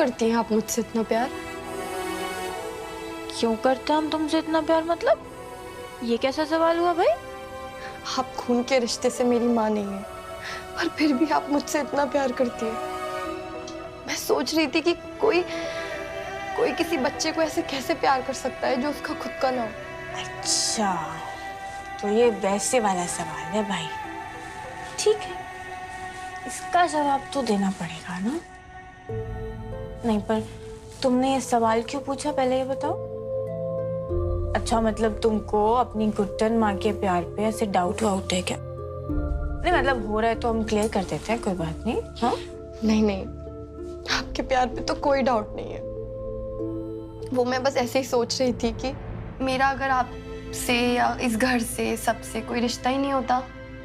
करती हैं आप मुझसे इतना प्यार? क्यों करते हैं हम तुमसे इतना प्यार? मतलब ये कैसा सवाल हुआ भाई? आप खून के रिश्ते से मेरी माँ नहीं है, पर फिर भी आप मुझसे इतना प्यार करती हैं। मैं सोच रही थी कि कोई किसी बच्चे को ऐसे कैसे प्यार कर सकता है जो उसका खुद का ना हो। अच्छा, तो ये वैसे वाला सवाल है भाई। ठीक है, इसका जवाब तो देना पड़ेगा ना? नहीं, पर तुमने ये सवाल क्यों पूछा, पहले ये बताओ। अच्छा, मतलब तुमको अपनी गुट्टन माँ के प्यार पे ऐसे डाउट वाउट है क्या? नहीं मतलब हो रहा है तो हम क्लियर कर देते हैं, कोई बात नहीं। हाँ नहीं नहीं, आपके प्यार पे तो कोई डाउट नहीं है। वो मैं बस ऐसे ही सोच रही थी कि मेरा अगर आपसे या इस घर से सबसे कोई रिश्ता ही नहीं होता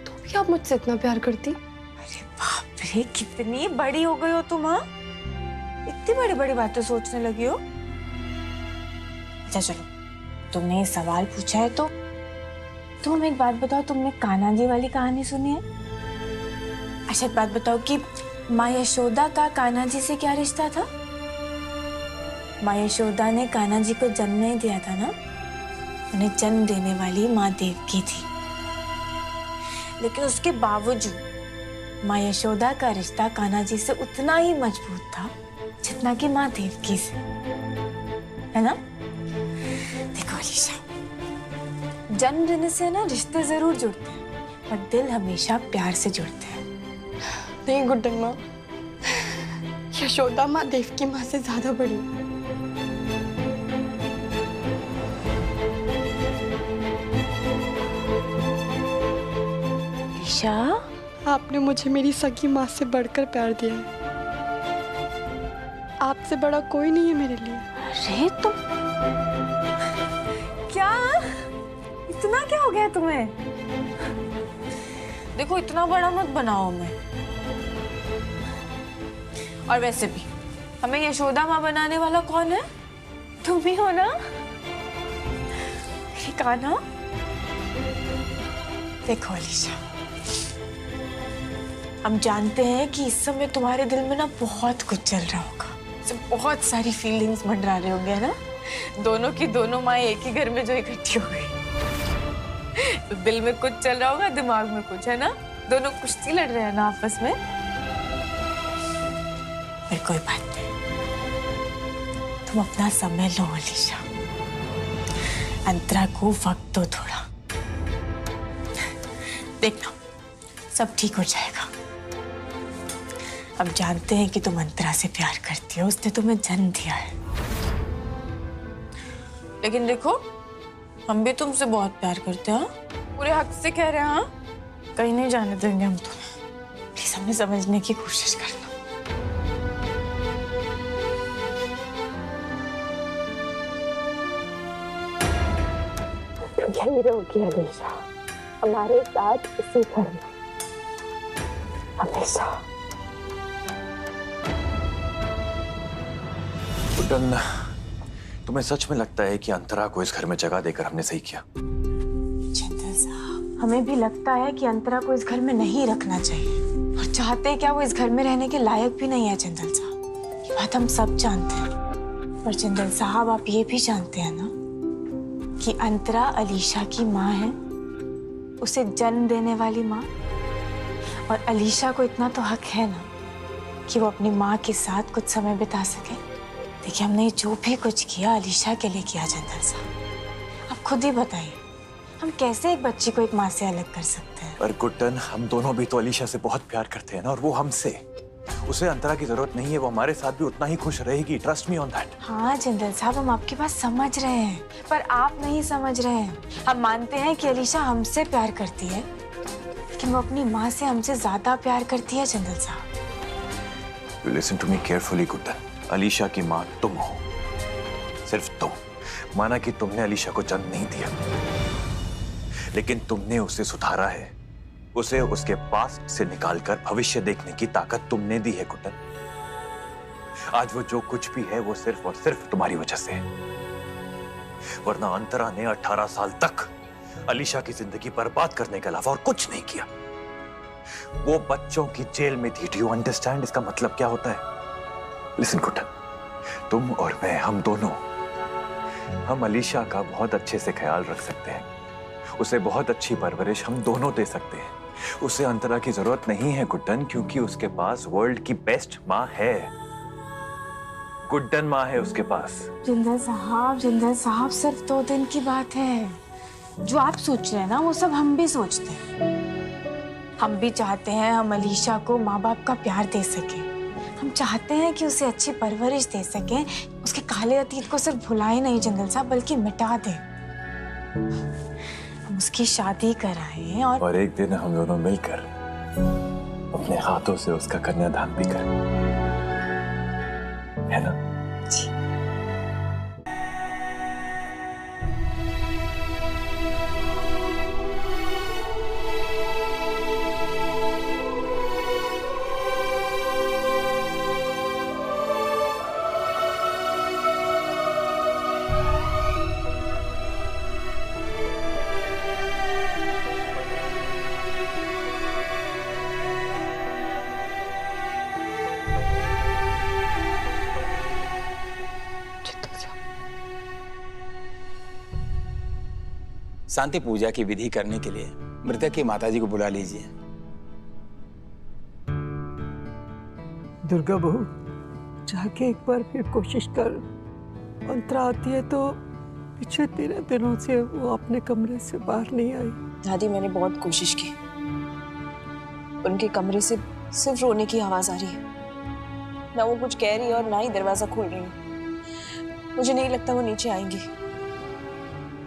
तो भी आप मुझसे इतना प्यार करती। अरे बाप रे, कितनी बड़ी हो गई हो तुम। हाँ, इतनी बड़ी बड़ी बातें सोचने लगी हो। अच्छा चलो, तुमने ये सवाल पूछा है तो तुम एक बात बताओ, तुमने कान्हा जी वाली कहानी सुनी है? अच्छा एक बात बताओ कि माँ यशोदा का कान्हा जी से क्या रिश्ता था? माँ यशोदा ने कान्हा जी को जन्म नहीं दिया था ना, उन्हें जन्म देने वाली माँ देवकी थी। लेकिन उसके बावजूद माँ यशोदा का रिश्ता कान्हा जी से उतना ही मजबूत था जितना कि माँ देवकी से, है ना? देखो अलीशा, जन्म देने से ना रिश्ते जरूर जुड़ते हैं, पर दिल हमेशा प्यार से जुड़ते हैं। नहीं गुड्डन माँ, यशोदा माँ देवकी माँ से ज्यादा बड़ी है। अलीशा, आपने मुझे मेरी सगी माँ से बढ़कर प्यार दिया है। आपसे बड़ा कोई नहीं है मेरे लिए। अरे तुम क्या, इतना क्या हो गया तुम्हें? देखो इतना बड़ा मत बनाओ मैं। और वैसे भी हमें यशोदा माँ बनाने वाला कौन है? तुम ही हो ना? कान्हा, देखो अलीशा, हम जानते हैं कि इस समय तुम्हारे दिल में ना बहुत कुछ चल रहा होगा, बहुत सारी फीलिंग्स मंडरा रहे होंगे ना, दोनों की दोनों माँ एक ही घर में जो इकट्ठी हो गई। तो दिल में कुछ चल रहा होगा, दिमाग में कुछ, है ना? दोनों कुश्ती लड़ रहे हैं ना आपस में। पर कोई बात नहीं, तुम अपना समय लो अलीशा, अंतरा को वक्त दो थोड़ा, देखना सब ठीक हो जाएगा। अब जानते हैं कि तुम अंतरा से प्यार करती हो, उसने तुम्हें जन्म दिया है। लेकिन देखो, हम भी तुमसे बहुत प्यार करते हैं, पूरे हक से कह रहे हैं। हाँ, कहीं नहीं जाने देंगे हम तुम्हें। प्लीज हमें समझने की कोशिश करना। यही रहोगी अलीशा, हमारे साथ इसी घर में हमेशा। गुड्डन, तुम्हें सच में लगता है कि अंतरा को इस घर में जगह देकर हमने सही किया? चंदन साहब, हमें भी लगता है कि अंतरा को इस घर में नहीं रखना चाहिए, और चाहते क्या वो इस घर में रहने के लायक भी नहीं है। चंदन साहब, ये बात हम सब जानते हैं। पर चंदन साहब, आप ये भी जानते हैं ना कि अंतरा अलीशा की माँ है, उसे जन्म देने वाली माँ। और अलीशा को इतना तो हक है ना कि वो अपनी माँ के साथ कुछ समय बिता सके। देखिए, हमने जो भी कुछ किया अलीशा के लिए किया। चंदन साहब, आप खुद ही बताइए, हम कैसे एक बच्ची को एक माँ से अलग कर सकते हैं? पर गुड्डन, हम दोनों भी तो अलीशा से बहुत प्यार करते हैं ना, और वो हमसे। उसे अंतरा की जरूरत नहीं है, वो हमारे साथ भी उतना ही खुश रहेगी। Trust me on that. हाँ चंदन साहब, हम आपकी बात समझ रहे हैं, पर आप नहीं समझ रहे हैं। हम मानते हैं कि अलीशा हमसे प्यार करती है, लेकिन वो अपनी माँ से हमसे ज्यादा प्यार करती है। चंदन साहब, listen to me carefully Guddan, Alisha की माँ तुम हो, सिर्फ तुम। माना कि तुमने अलीशा को जन्म नहीं दिया, लेकिन तुमने उसे सुधारा है। उसे उसके पास्ट से निकालकर भविष्य देखने की ताकत तुमने दी है गुड्डन। आज वो जो कुछ भी है वो सिर्फ और सिर्फ तुम्हारी वजह से है। वरना अंतरा ने 18 साल तक अलीशा की जिंदगी बर्बाद करने के अलावा और कुछ नहीं किया। वो बच्चों की जेल में थी। डू यू अंडरस्टैंड इसका मतलब क्या होता है? लिसन गुड्डन, तुम और मैं, हम दोनों, हम अलीशा का बहुत अच्छे से ख्याल रख सकते हैं। उसे बहुत अच्छी परवरिश हम दोनों दे सकते हैं। उसे अंतरा की जरूरत नहीं है गुड्डन, क्योंकि उसके पास वर्ल्ड की बेस्ट माँ है। गुड्डन माँ है उसके पास। जिंदल साहब, सिर्फ 2 दिन की बात है। जो आप सोच रहे हैं ना, वो सब हम भी सोचते हैं। हम भी चाहते हैं हम अलीशा को माँ बाप का प्यार दे सकें। हम चाहते हैं कि उसे अच्छी परवरिश दे सकें। उसके काले अतीत को सिर्फ भुलाए नहीं जिंदल साहब, बल्कि मिटा दें। हम उसकी शादी कराएं और एक दिन हम दोनों मिलकर अपने हाथों से उसका कन्यादान भी करें, है ना? जी। शांति पूजा की विधि करने के लिए मृतक की माताजी को बुला लीजिए। दुर्गा बहू, जाके एक बार फिर कोशिश कर। अंतरा आती है तो पिछले 13 दिनों से वो अपने कमरे से बाहर नहीं आई। दादी, मैंने बहुत कोशिश की। उनके कमरे से सिर्फ रोने की आवाज आ रही है। ना वो कुछ कह रही है और ना ही दरवाजा खोल रही है। मुझे नहीं लगता वो नीचे आएंगी।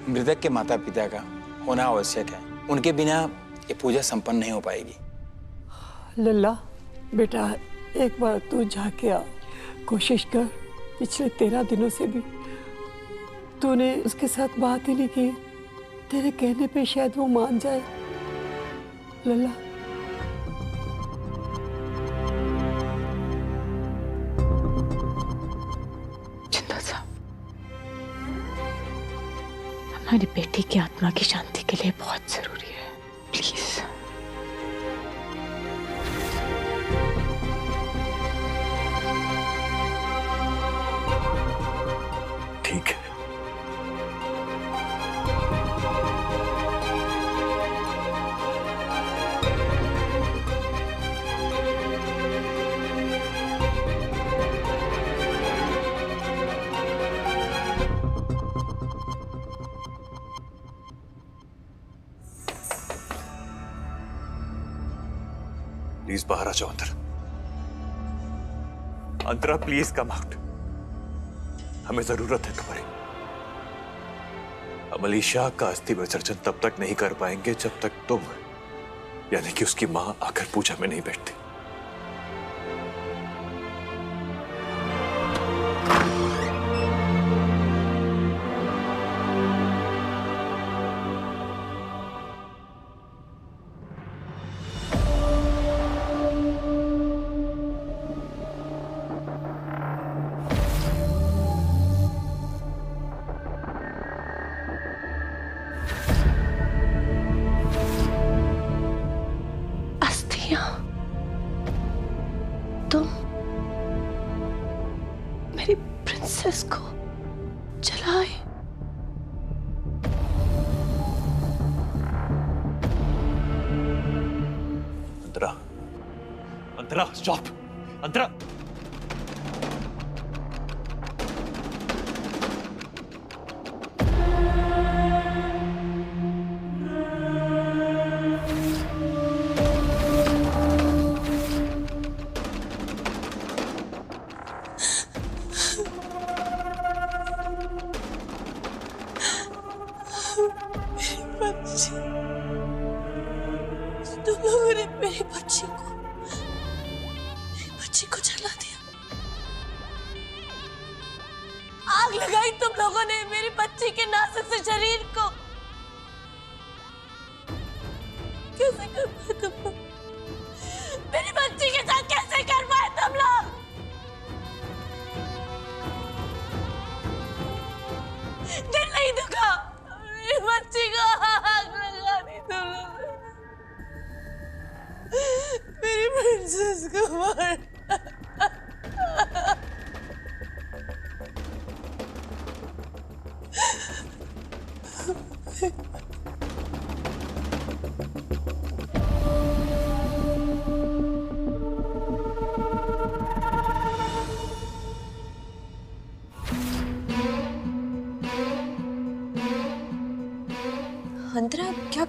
मृतक के माता पिता का होना आवश्यक है। उनके बिना ये पूजा संपन्न नहीं हो पाएगी। लल्ला बेटा, एक बार तू जाके आ, कोशिश कर। पिछले 13 दिनों से भी तूने उसके साथ बात ही नहीं की। तेरे कहने पे शायद वो मान जाए। लल्ला, जिंदल साहब, हमारी बेटी की आत्मा की शांति के लिए बहुत जरूरी है, प्लीज। ठीक है। प्लीज बाहर आ जाओ। अंतरा प्लीज कम आउट। हमें जरूरत है तुम्हारी। हम अलीशा का अस्थि विसर्जन तब तक नहीं कर पाएंगे जब तक तुम, यानी कि उसकी मां, आकर पूजा में नहीं बैठती। तुम मेरी प्रिंसेस को जलाए। अंतरा, अंतरा स्टॉप। अंतरा, तुम लोगों ने मेरी बच्ची को जला दिया। आग लगाई तुम लोगों ने मेरी बच्ची के नाजुक से शरीर को। कैसे कर पाए तुम लोग? मेरी बच्ची के साथ कैसे कर पाए तुम लोग? दिल नहीं दुखा? मेरी बच्ची को आग लगा दी तुम लोग। मेरी प्रिंसेस को मार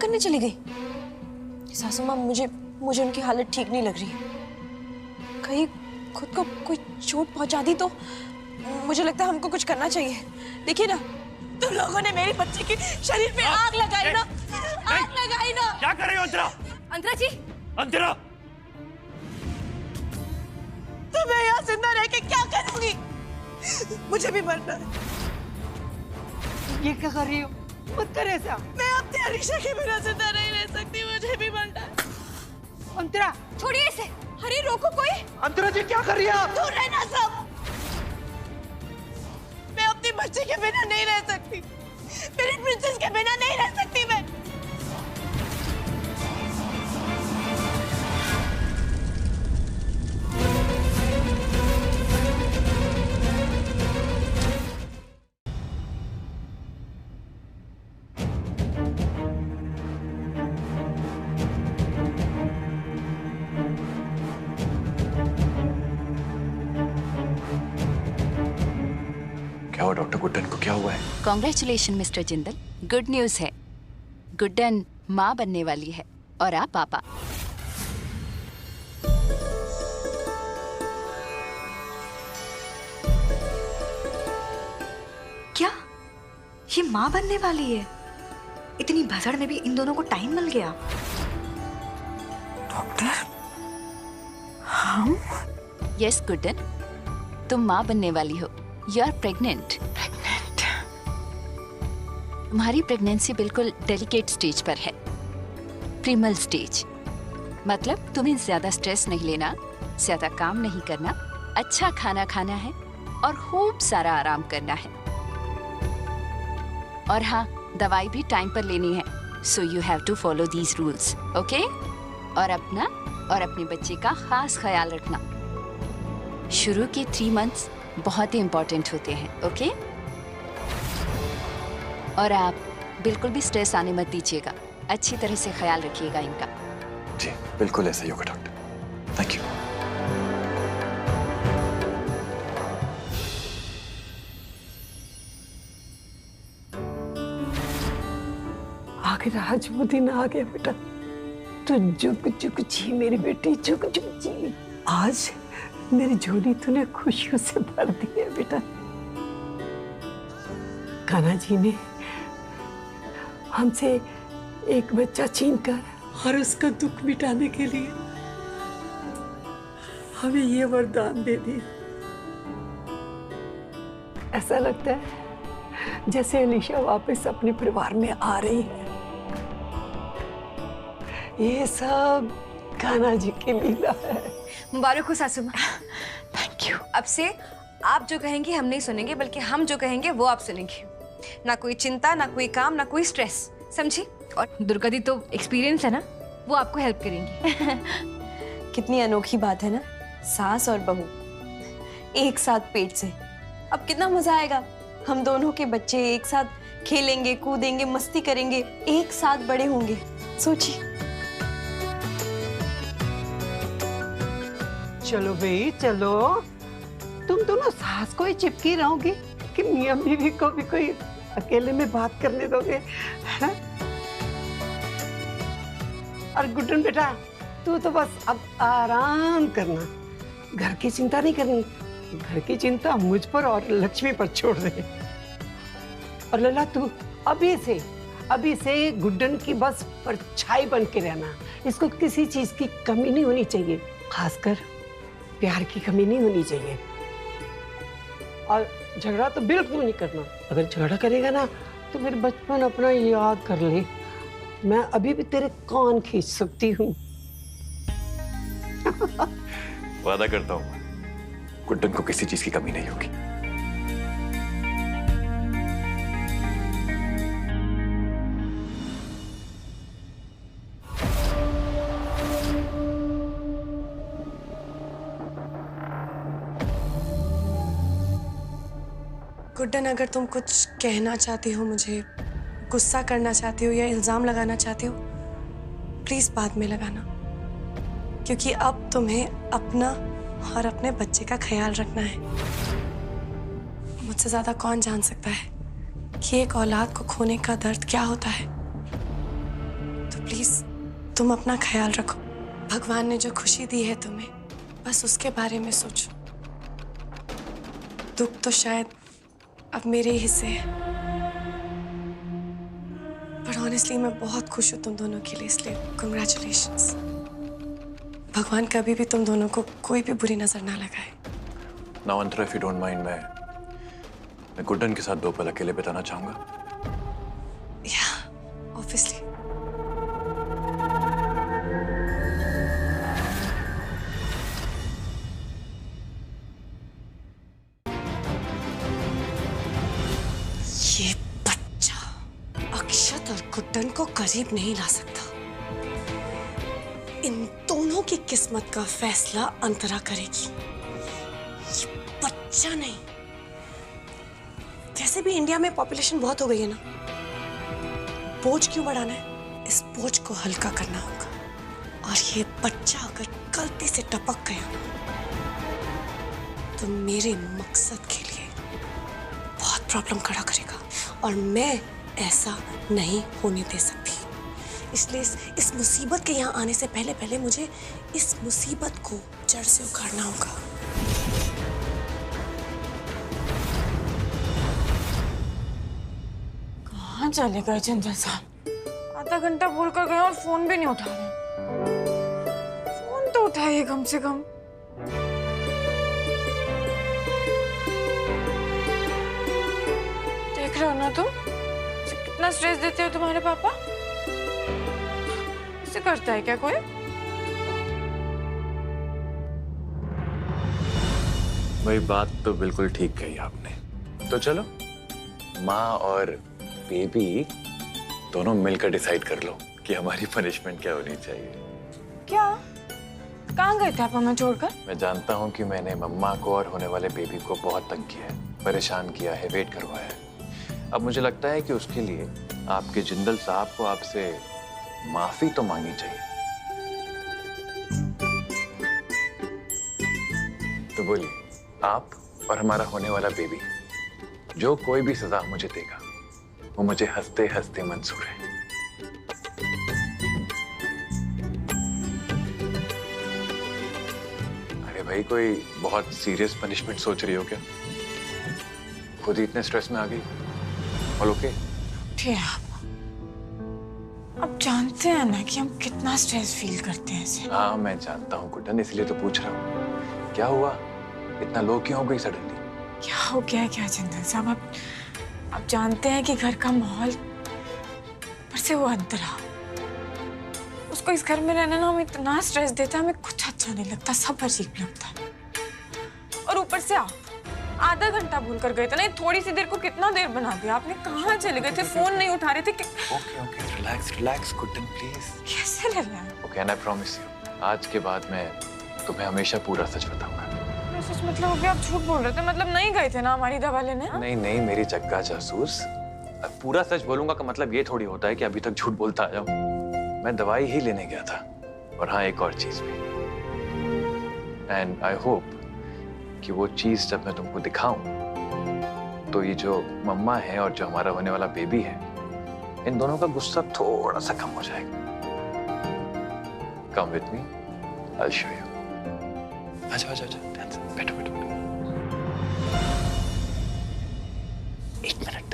करने चली गई? सासू माँ, मुझे उनकी हालत ठीक नहीं लग रही है। कहीं खुद को कोई चोट पहुंचा दी तो मुझे लगता है हमको कुछ करना चाहिए। देखिए ना, तुम लोगों ने मेरी बच्ची के शरीर पे आग लगाई ना, आग लगाई ना। क्या कर रही हो अंतरा? अंतरा जी, अंतरा! तो मैं यहाँ जिंदा रह के क्या करूंगी? मुझे भी मरना है। ये क्या कर रही हो? मत कर ऐसा। मैं अपनी अलीशा के बिना जिंदा नहीं रह सकती, मुझे भी मरना है। अंतरा, छोड़िए इसे। अरे रोको कोई। अंतरा जी क्या कर रही है आप? दूर रहना सब। मैं अपनी बच्ची के बिना नहीं रह सकती, मेरी प्रिंसेस के बिना नहीं रह सकती मैं। क्या हुआ डॉक्टर गुड्डन को? क्या हुआ है? Congratulation mister Jindal, good news है। गुड्डन माँ बनने वाली है और आप पापा। क्या ये माँ बनने वाली है? इतनी भसड़ में भी इन दोनों को टाइम मिल गया। डॉक्टर, हम? यस गुड्डन, तुम माँ बनने वाली हो। You are pregnant. तुम्हारी प्रेगनेंसी बिल्कुल डेलिकेट स्टेज पर है, प्रीमल स्टेज। मतलब तुम्हें ज्यादा स्ट्रेस नहीं लेना, ज्यादा काम नहीं करना, अच्छा खाना खाना है और खूब सारा आराम करना है। और हाँ, दवाई भी टाइम पर लेनी है। So you have to follow these rules, okay? और अपना और अपने बच्चे का खास ख्याल रखना। शुरू के 3 मंथ्स बहुत ही इंपॉर्टेंट होते हैं, ओके? और आप बिल्कुल भी स्ट्रेस आने मत दीजिएगा, अच्छी तरह से ख्याल रखिएगा इनका। जी बिल्कुल ऐसा ही होगा डॉक्टर। Thank you. आखिर आज वो दिन आ गया बेटा। तू जुग जुग जी मेरी बेटी, जुग जुग जी। आज मेरी झोली तूने खुशियों से भर दी है बेटा। कान्हा जी ने हमसे एक बच्चा छीनकर और उसका दुख मिटाने के लिए हमें ये वरदान दे दिया। ऐसा लगता है जैसे अलीशा वापस अपने परिवार में आ रही है। ये सब कान्हा जी की लीला है। मुबारक हो सासू माँ। Thank you. अब से आप जो कहेंगे हम नहीं सुनेंगे, बल्कि हम जो कहेंगे वो आप सुनेंगे। ना कोई चिंता, ना कोई काम, ना कोई स्ट्रेस, समझी? और दुर्गा दी तो एक्सपीरियंस है ना, वो आपको हेल्प करेंगी। कितनी अनोखी बात है ना, सास और बहू एक साथ पेट से। अब कितना मजा आएगा। हम दोनों के बच्चे एक साथ खेलेंगे, कूदेंगे, मस्ती करेंगे, एक साथ बड़े होंगे। सोचिए। चलो भाई चलो, तुम दोनों सास को ही चिपकी रहोगी कि मियां बीवी को भी कोई अकेले में बात करने दोगे, है? और गुड्डन बेटा, तू तो बस अब आराम करना, घर की चिंता नहीं करनी। घर की चिंता मुझ पर और लक्ष्मी पर छोड़ दे। और लला, तू अभी से गुड्डन की बस परछाई बन के रहना। इसको किसी चीज की कमी नहीं होनी चाहिए, खासकर प्यार की कमी नहीं होनी चाहिए। और झगड़ा तो बिल्कुल नहीं करना। अगर झगड़ा करेगा ना तो फिर बचपन अपना याद कर ले। मैं अभी भी तेरे कान खींच सकती हूँ। वादा करता हूँ गुड्डन को किसी चीज की कमी नहीं होगी। गुड्डन, अगर तुम कुछ कहना चाहती हो मुझे, गुस्सा करना चाहती हो या इल्जाम लगाना चाहती हो, प्लीज बाद में लगाना, क्योंकि अब तुम्हें अपना और अपने बच्चे का ख्याल रखना है। मुझसे ज्यादा कौन जान सकता है कि एक औलाद को खोने का दर्द क्या होता है। प्लीज तुम अपना ख्याल रखो। भगवान ने जो खुशी दी है तुम्हें, बस उसके बारे में सोचो। दुख तो शायद अब मेरे ही हिस्से है, पर ऑनेस्टली मैं बहुत खुश हूँ तुम दोनों के लिए, इसलिए कंग्रेचुलेशंस। भगवान कभी भी तुम दोनों को कोई भी बुरी नजर ना लगाए। Now Antara, if you don't mind, मैं गुड्डन के साथ 2 पल अकेले बिताना चाहूंगा। या ऑब्वियसली। ये बच्चा अक्षत और गुड्डन को करीब नहीं ला सकता। इन दोनों की किस्मत का फैसला अंतरा करेगी, ये बच्चा नहीं। वैसे भी इंडिया में पॉपुलेशन बहुत हो गई है ना, बोझ क्यों बढ़ाना है? इस बोझ को हल्का करना होगा। और ये बच्चा अगर गलती से टपक गया तो मेरे मकसद के लिए बहुत प्रॉब्लम खड़ा करेगा, और मैं ऐसा नहीं होने दे सकती। इसलिए इस मुसीबत के यहाँ आने से पहले मुझे इस मुसीबत को जड़ से उखाड़ना होगा। कहाँ चले गए चंचल साहब? आधा घंटा भूल कर गए और फोन भी नहीं उठा रहे। फोन तो उठाइए कम से कम। देख रहे हो ना तुम, कितना स्ट्रेस देते हो तुम्हारे पापा। ऐसे करता है क्या कोई? वही बात तो बिल्कुल ठीक कही आपने। तो चलो, माँ और बेबी दोनों मिलकर डिसाइड कर लो कि हमारी पनिशमेंट क्या होनी चाहिए। क्या? कहाँ गए थे आप हमें छोड़कर? मैं जानता हूँ कि मैंने मम्मा को और होने वाले बेबी को बहुत तंग किया है, परेशान किया है, वेट करवाया है। अब मुझे लगता है कि उसके लिए आपके जिंदल साहब को आपसे माफी तो मांगनी चाहिए। तो बोलिए, आप और हमारा होने वाला बेबी, जो कोई भी सजा मुझे देगा वो मुझे हंसते हंसते मंजूर है। अरे भाई, कोई बहुत सीरियस पनिशमेंट सोच रही हो क्या? खुद ही इतने स्ट्रेस में आ गई। All okay? ठीक है। अब जानते हैं ना कि हम कितना स्ट्रेस फील करते हैं ऐसे। हाँ, मैं जानता हूँ गुड्डन, इसलिए तो पूछ रहा हूँ। क्या हुआ? इतना लो क्यों हो गई सडनली? क्या हो गया? क्या चंदन साहब, अब जानते हैं कि घर का माहौल, पर से वो अंतरा, उसको इस घर में रहना ना हमें इतना स्ट्रेस देता है, हमें कुछ अच्छा नहीं लगता, सब अजीब लगता है। और ऊपर से आप आधा घंटा भूल कर गए थे ना, थोड़ी सी देर को कितना देर बना दिया आपने। कहाँ चले गए थे? फोन नहीं उठा रहे थे। Okay okay, relax relax Guddan please. कैसे relax? Okay, and I promise you, आज के बाद मैं तुम्हें हमेशा पूरा सच बताऊंगा। सच मतलब अभी आप झूठ बोल रहे थे? मतलब नहीं गए थे ना हमारी दवा लेने? नहीं नहीं मेरी जग्गा जासूस, अब पूरा सच बोलूंगा का मतलब ये थोड़ी होता है कि अभी तक झूठ बोलता आया हूँ। मैं दवाई ही लेने गया था। और हाँ, एक और चीज भी, एंड आई होप कि वो चीज जब मैं तुमको दिखाऊं तो ये जो मम्मा है और जो हमारा होने वाला बेबी है, इन दोनों का गुस्सा थोड़ा सा कम हो जाएगा। Come with me, I will show you. अच्छा अच्छा अच्छा, बैठो बैठो। एक मिनट।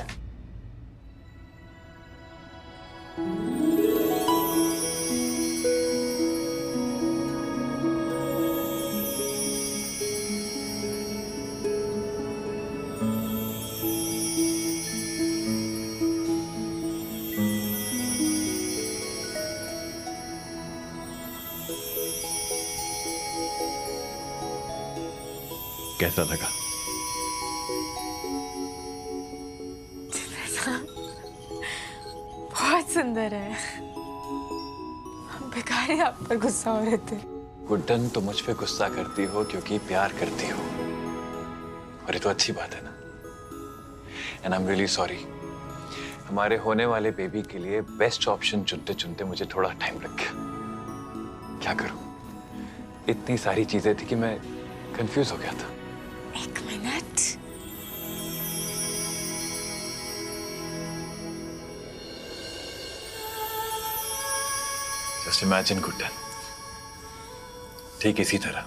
कैसा लगा? बहुत सुंदर है। बेकार ही आप पर गुस्सा हो रहे थे। गुड्डन, तो मुझ पे गुस्सा करती हो क्योंकि प्यार करती हो, और ये तो अच्छी बात है ना। And I am really sorry, हमारे होने वाले बेबी के लिए बेस्ट ऑप्शन चुनते चुनते मुझे थोड़ा टाइम लग गया। क्या करूं, इतनी सारी चीजें थी कि मैं कंफ्यूज हो गया था। एक मिनट। जस्ट इमेजिन गुड्डन, ठीक इसी तरह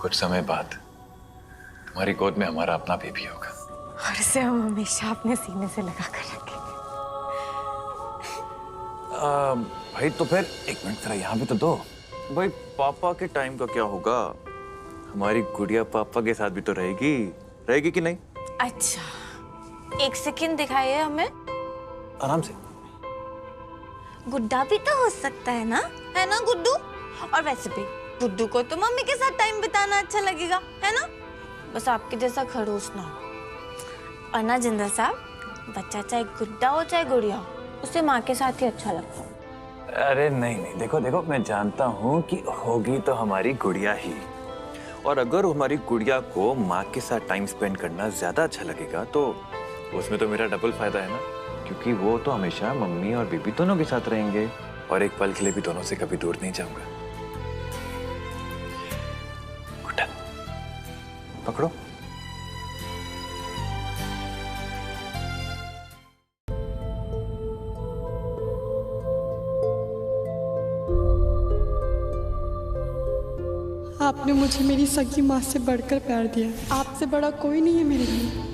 कुछ समय बाद तुम्हारी गोद में हमारा अपना बेबी होगा और इसे हम हमेशा अपने सीने से लगा कर रखेंगे। भाई तो फिर एक मिनट जरा यहाँ भी तो दो। भाई पापा के टाइम का क्या होगा? हमारी गुड़िया पापा के साथ भी तो रहेगी, रहेगी कि नहीं? अच्छा, एक सेकंड दिखाइए हमें। आराम से। गुड्डा भी तो हो सकता है ना गुड्डू? और वैसे भी गुड्डू को तो मम्मी के साथ टाइम बिताना अच्छा लगेगा, है ना? बस आपके जैसा खड़ूस ना हो। और ना जिंदल साहब, बच्चा चाहे गुड्डा हो चाहे गुड़िया हो, उसे माँ के साथ ही अच्छा लगता है। अरे नहीं नहीं, देखो देखो, मैं जानता हूँ कि होगी तो हमारी गुड़िया ही। और अगर हमारी गुड़िया को माँ के साथ टाइम स्पेंड करना ज्यादा अच्छा लगेगा तो उसमें तो मेरा डबल फायदा है ना, क्योंकि वो तो हमेशा मम्मी और बेबी दोनों के साथ रहेंगे और एक पल के लिए भी दोनों से कभी दूर नहीं जाऊंगा। गुड्डन, पकड़ो। आपने मुझे मेरी सगी माँ से बढ़कर प्यार दिया। आपसे बड़ा कोई नहीं है मेरे लिए।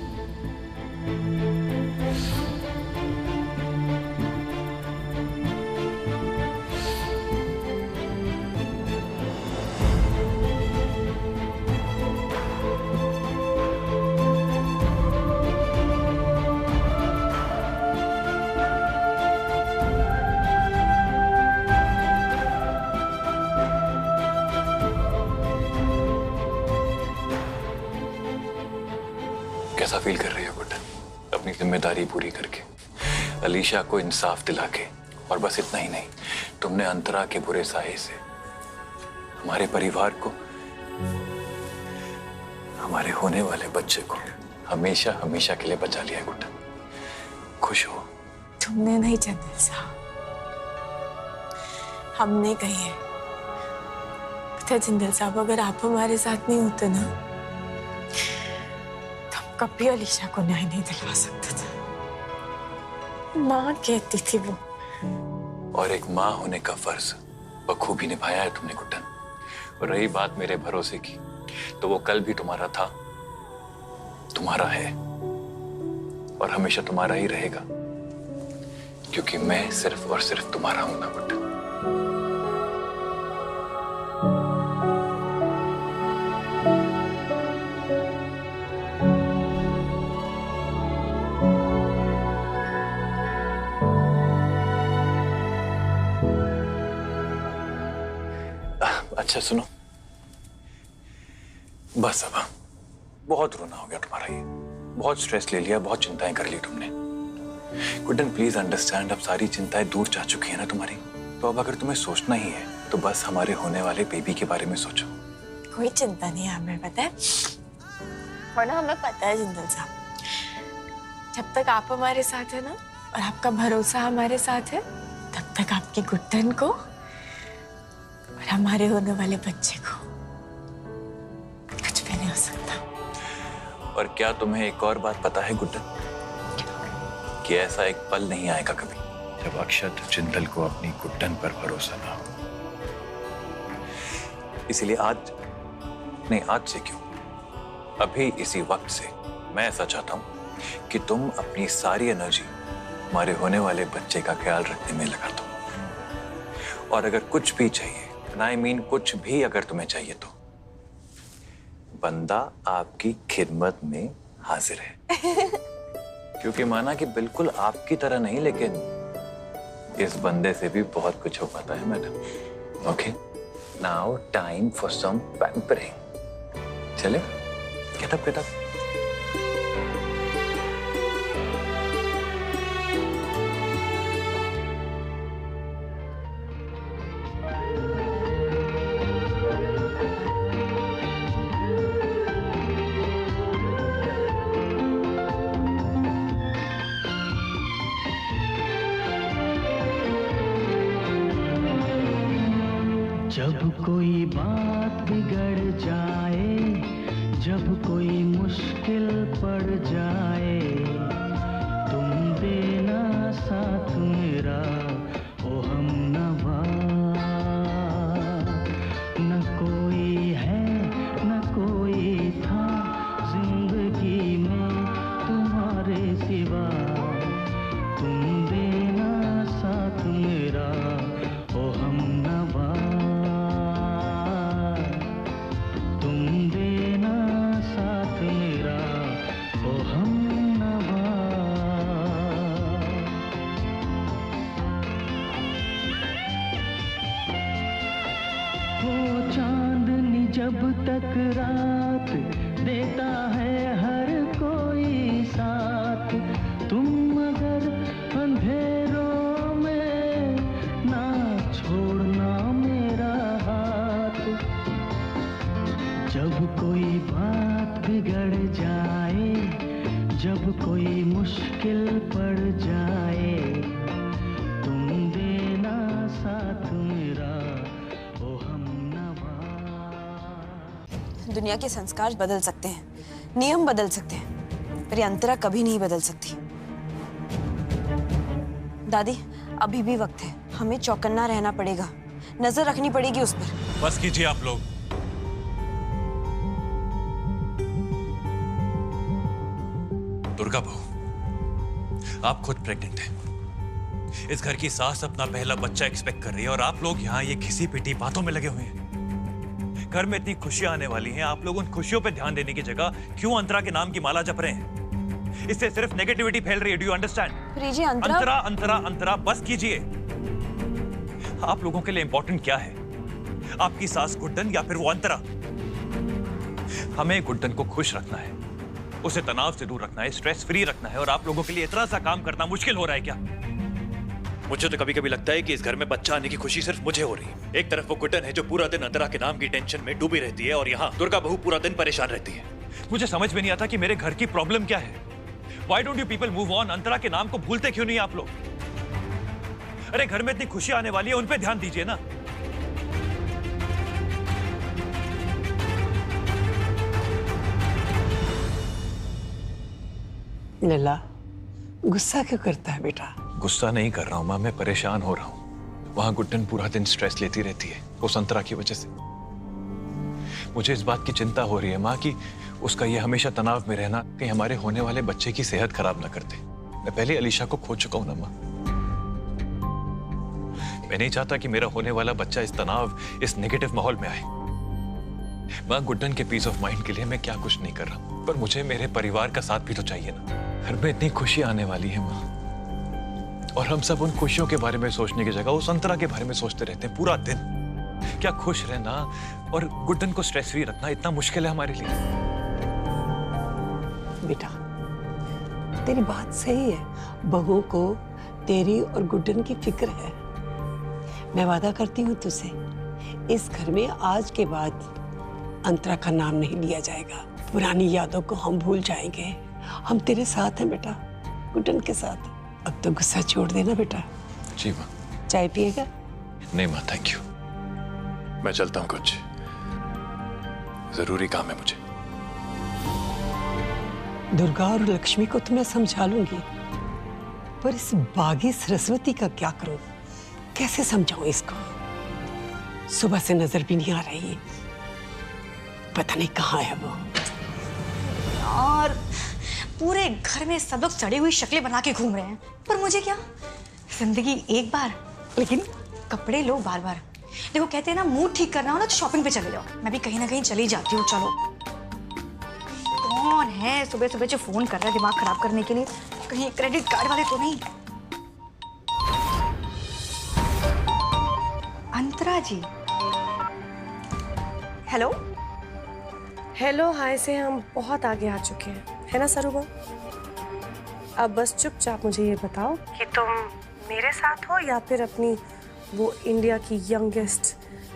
कैसा फील कर रही हो गुड्डन, अपनी जिम्मेदारी पूरी करके, अलीशा को इंसाफ दिला के? और बस इतना ही नहीं, तुमने अंतरा के बुरे साये से हमारे परिवार को, हमारे होने वाले बच्चे को हमेशा हमेशा के लिए बचा लिया गुड्डन। खुश हो? तुमने नहीं जिंदल साहब, हमने कही है। पता जिंदल साहब, अगर आप हमारे साथ नहीं होते ना, कभी अलीशा को न्याय नहीं दिलवा सकते थे। माँ कहती थी वो। और एक माँ होने का फर्ज बखूबी निभाया है तुमने गुड्डन। और रही बात मेरे भरोसे की, तो वो कल भी तुम्हारा था, तुम्हारा है और हमेशा तुम्हारा ही रहेगा, क्योंकि मैं सिर्फ और सिर्फ तुम्हारा हूं ना गुड्डन। अच्छा सुनो, बस अब बहुत रोना हो गया तुम्हारा, ये बहुत स्ट्रेस ले लिया, बहुत चिंताएं कर ली तुमने। गुड्डन प्लीज अंडरस्टैंड, अब सारी चिंताएं दूर जा चुकी है ना तुम्हारी। तो अब अगर तुम्हें सोचना ही है तो बस हमारे होने वाले बेबी के बारे में सोचो। कोई चिंता नहीं है हमें, पता है। वरना हमें पता है जिंदल साहब, जब तक आप हमारे साथ है ना और आपका भरोसा हमारे साथ है, तब तक आपकी गुड्डन को और हमारे होने वाले बच्चे को कुछ भी नहीं हो सकता। और क्या तुम्हें एक और बात पता है गुड्डन, कि ऐसा एक पल नहीं आएगा कभी जब अक्षत जिंदल को अपनी गुड्डन पर भरोसा ना हो। इसलिए आज नहीं, आज से क्यों, अभी इसी वक्त से मैं ऐसा चाहता हूं कि तुम अपनी सारी एनर्जी हमारे होने वाले बच्चे का ख्याल रखने में लगा दो। और अगर कुछ भी चाहिए, I mean, कुछ भी अगर तुम्हें चाहिए तो बंदा आपकी खिदमत में हाजिर है। क्योंकि माना कि बिल्कुल आपकी तरह नहीं, लेकिन इस बंदे से भी बहुत कुछ हो पाता है madam. Okay, now time for some pampering. चले, गेट अप गेट अप। जब कोई बात बिगड़ जाए, जब कोई मुश्किल पड़ जाए, तुम देना साथ मेरा, ओ हमनवा। जब तक रात देता है हर कोई साथ, तुम मगर अंधेरों में ना छोड़ना मेरा हाथ। जब कोई बात बिगड़ जाए, जब कोई मुश्किल पड़ जाए, तुम देना साथ मेरा ओ हमनवा। दुनिया के संस्कार बदल सकते हैं, नियम बदल सकते हैं, पर ये अंतरा कभी नहीं बदल सकती। दादी, अभी भी वक्त है, हमें चौकन्ना रहना पड़ेगा, नजर रखनी पड़ेगी उस पर। बस कीजिए आप लोग। दुर्गा बहू, आप खुद प्रेग्नेंट हैं। इस घर की सास अपना पहला बच्चा एक्सपेक्ट कर रही है और आप लोग यहाँ ये घिसी पिटी बातों में लगे हुए हैं। घर में इतनी खुशियां आने वाली हैं, आप लोग उन खुशियों पे ध्यान देने की जगह क्यों अंतरा के नाम की माला जप रहे हैं? इससे सिर्फ नेगेटिविटी फैल रही है। Do you understand? Antara Antara Antara, बस कीजिए। आप लोगों के लिए इंपॉर्टेंट क्या है? आपकी सास गुड्डन या फिर वो अंतरा? हमें गुड्डन को खुश रखना है, उसे तनाव से दूर रखना है, स्ट्रेस फ्री रखना है, और आप लोगों के लिए इतना सा काम करना मुश्किल हो रहा है क्या? मुझे तो कभी कभी लगता है कि इस घर में बच्चा आने की खुशी सिर्फ मुझे हो रही है। एक तरफ वो गुड्डन है जो पूरा दिन अंतरा के नाम की टेंशन में डूबी रहती है, और यहाँ दुर्गा बहू पूरा दिन परेशान रहती है। मुझे समझ में नहीं आता कि मेरे घर की प्रॉब्लम क्या है। Why don't you people move on? अंतरा के नाम को भूलते क्यों नहीं आप लोग? अरे घर में इतनी खुशी आने वाली है, उन पे ध्यान दीजिए ना। लल्ला, गुस्सा क्यों करता है बेटा? गुस्सा नहीं कर रहा हूं माँ, मैं परेशान हो रहा हूं। वहां गुड्डन पूरा दिन स्ट्रेस लेती रहती है उस अंतरा की वजह से। मुझे इस बात की चिंता हो रही है माँ कि उसका ये हमेशा तनाव में रहना कहीं हमारे होने वाले बच्चे की सेहत खराब ना कर दे। मैं पहले अलीशा को खो चुका हूं ना माँ। मैं नहीं चाहता कि मेरा होने वाला बच्चा इस तनाव, इस नेगेटिव माहौल में आए। माँ, गुड्डन के पीस ऑफ माइंड के लिए मैं क्या कुछ नहीं कर रहा, पर मुझे मेरे परिवार का साथ भी तो चाहिए ना। घर में इतनी खुशी आने वाली है माँ, और हम सब उन खुशियों के बारे में सोचने की जगह उस अंतरा के बारे में सोचते रहते हैं पूरा दिन। क्या खुश रहना और गुड्डन को स्ट्रेस फ्री रखना इतना मुश्किल है हमारे लिए? बेटा, तेरी बात सही है, बहू को तेरी और गुड्डन की फिक्र है। मैं वादा करती हूँ तुझसे, इस घर में आज के बाद अंतरा का नाम नहीं लिया जाएगा। पुरानी यादों को हम भूल जाएंगे। हम तेरे साथ हैं बेटा, गुड्डन के साथ। अब तो गुस्सा छोड़ देना बेटा। जी माँ। चाय पिएगा? नहीं माँ, थैंक यू। मैं चलता हूँ, कुछ जरूरी काम है मुझे। दुर्गा और लक्ष्मी को तो मैं समझा लूंगी, पर इस बागी सरस्वती का क्या करूं? कैसे समझाऊं इसको? सुबह से नजर भी नहीं आ रही, पता नहीं कहाँ है वो। और पूरे घर में सब लोग चढ़ी हुई शक्लें बना के घूम रहे हैं, पर मुझे क्या? जिंदगी एक बार, लेकिन कपड़े लो बार बार। देखो, कहते हैं ना, मूड ठीक करना हो ना तो शॉपिंग पे चले जाओ। मैं भी कहीं ना कहीं चली जाती हूँ। चलो। कौन है सुबह सुबह जो फोन कर रहा है दिमाग खराब करने के लिए? कहीं क्रेडिट कार्ड वाले तो नहीं? अंतरा जी। हेलो। हेलो हाय से हम बहुत आगे आ चुके हैं, है ना सरूबा? अब बस चुपचाप मुझे ये बताओ कि तुम मेरे साथ हो या फिर अपनी वो इंडिया की यंगेस्ट